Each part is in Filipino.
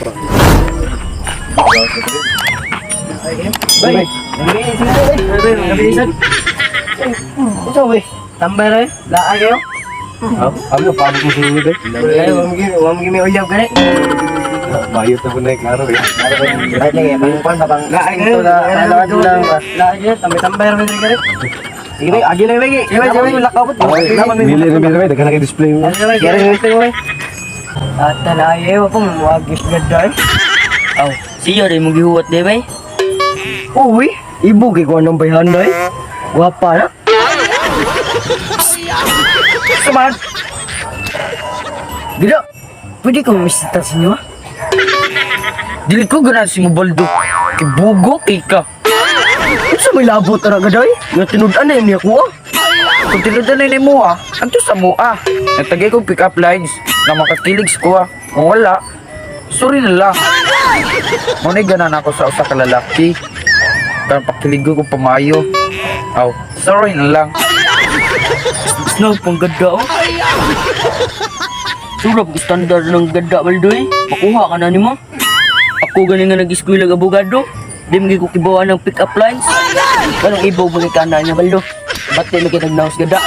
Bay, nabilisan. Ito, bay. Tambay rin. Laag kayo. Ano, paano mo sinunod eh? Huwag mo may uyab ka rin. Bayot na po na yung klaro eh. Laag kayo. Pangkupan pa pang... Laag kayo. Laag kayo. Tambay rin ka rin. Sige, bay. Agi lang, bay. Sige, bay. Lakabot. Mili na daghan na kayo display mo. Kaya rin yung bay. At talayaw po. Muagis ganda eh. Aw, siya rin mong gihuwat di ba? Uy, ibu kay ko anong bayhanday. Guwapa na. Saman. Gila, pwede ko misita sa inyo, ha? Dili ko ganahan si Mubaldo. Kibugo kay ka. Ano sa may labot na gaday? Nga tinudan na yun niya ko, ha? Kung tinudan na ni mo anto sa mo Nagtagay kong pick up lines na makakilig ko Kung wala, sorry na lang. Muna'y ganan ako sa usa ka lalaki. Pero pakiligo ko pamayo. Aw, sorry na lang. Snow, pang ganda, oh. Surap standard ng ganda, Baldoy. Makuha ka na ni mo. Ako galing nga nag-eskwela ng abogado. Di mo ko kibawa ng pick up lines. Ganong ibaw mo ka na niya, Baldo. Ba't di mo kitag-naos ganda?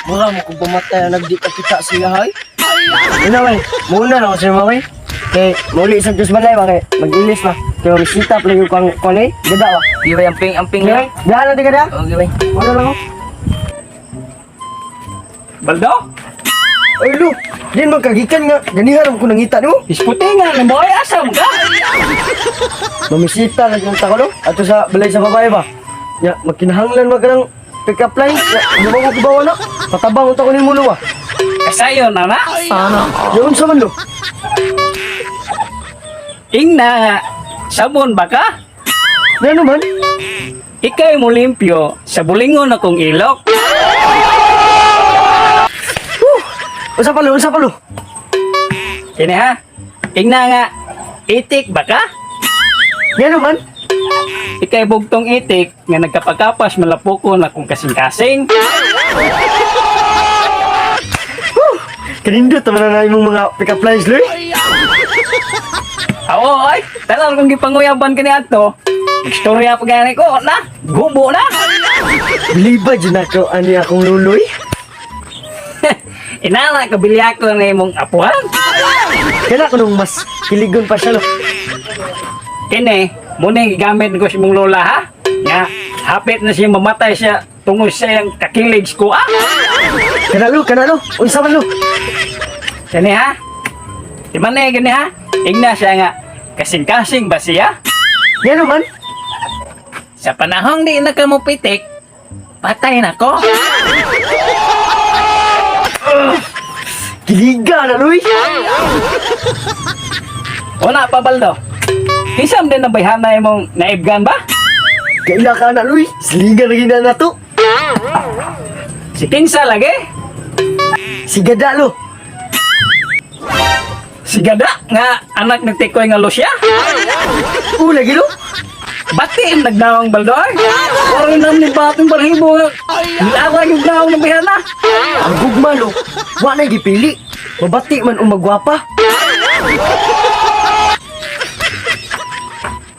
Mura mo kung pumatay na nagdi ka kita siya, hay. Ano, may? Muna na ako siya, may. Kaya, muli isang Diyos balay, bakit? Mag-ilis pa. Kaya, misita, play yung kone. Ganda, ba? Di ba amping Okay, na? dahan natin ka na. Okay, bay. Muna lang ako. Baldo? Ay, Lu, din magkagikan nga. Ganihan ako nangita mo. Isputi nga, naboy asam ka. Mamisita lang yung tako, no? Ato sa balay sa babae ba? Ya, magkinahanglan magkarang pick-up line. Ya, ano ba ko kibawa na? Patabang ang tako ni Mulo, ba? Kasayo na na. Sana. Yun sa man, Lu. Ingna, sabon ba ka? Ano man? Ikay mo limpyo sa bulingon akong ilok. Usa pa, Lu, usa pa, Lu. Kini ha? Ingna nga, itik ba ka? Yan naman. Ikay bugtong itik nga nagkapakapas malapukon akong kasing-kasing. Kanindot naman na yung mga pick-up lines, Lu. Oo, ay, tagal kong gipanguyaban ka ni Ato. Istorya pa gani ko, na, gubo na. Biliba dyan ako, ani akong luloy. Inala, kabili ako na imong apuhan. Kaya ako nung mas kiligon pa siya, Lu. Kini, muna gamit ko si mong lola ha. Nga, hapit na siya mamatay siya tungod sa iyang kakilig ko Kanalo, unsa man, Lu. Kani ha? Di man na gani ha? Igna siya nga, kasing-kasing ba siya? Yan naman. Sa panahong di na ka mo pitik, patay na ko. Kiliga na, Luy. Wala pa, Baldo. Isam din na bayhanay mong naibgan ba? Kaila ka na, Luy. Siliga na gina na to. Si Kinsa lagi? Si Gada, Lu. Si Gada nga anak ng Tikoy nga Lucia? Lagi, Lu. Batiin nagdawang Baldoy? Oray nam ni Batong Balhibo nga. Nilawag yung dawang ng bayhana. Ang gugma, Lu. Wala na gipili. Mabati man umagwapa.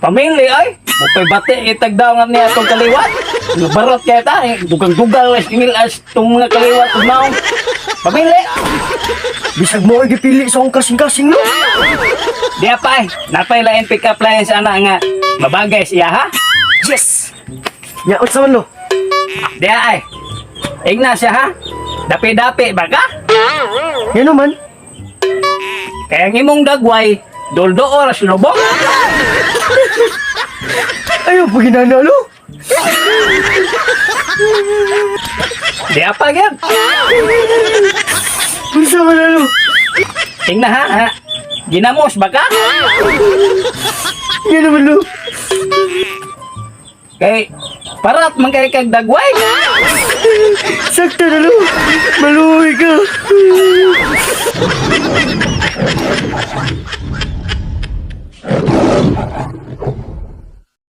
Pamili ay, mupay bati itagdawangan niya itong kaliwat. Nabarot kaya ta, dugang-dugang as ingil as itong mga kaliwat ug naong. Pamili! Bisag mo ay gipili sa akong kasing-kasing, Lu. Di apay, napay lain pick up line sa anak nga. Mabagay siya ha? Yes! Yaot sa man, Lu. Di ay, igna siya ha? Dapi-dapi ba ka? Yan naman. Kaya ang imong dagway, doldo oras lubok. Ayaw pa ginana, Lu. Di apa yan? Unsa man na, Lu. Tingna ha? Ginamos ba ka? Yan naman, Lu. Kay, parat man kay kag dagway. Sakto na, Lu. Maluwi ka.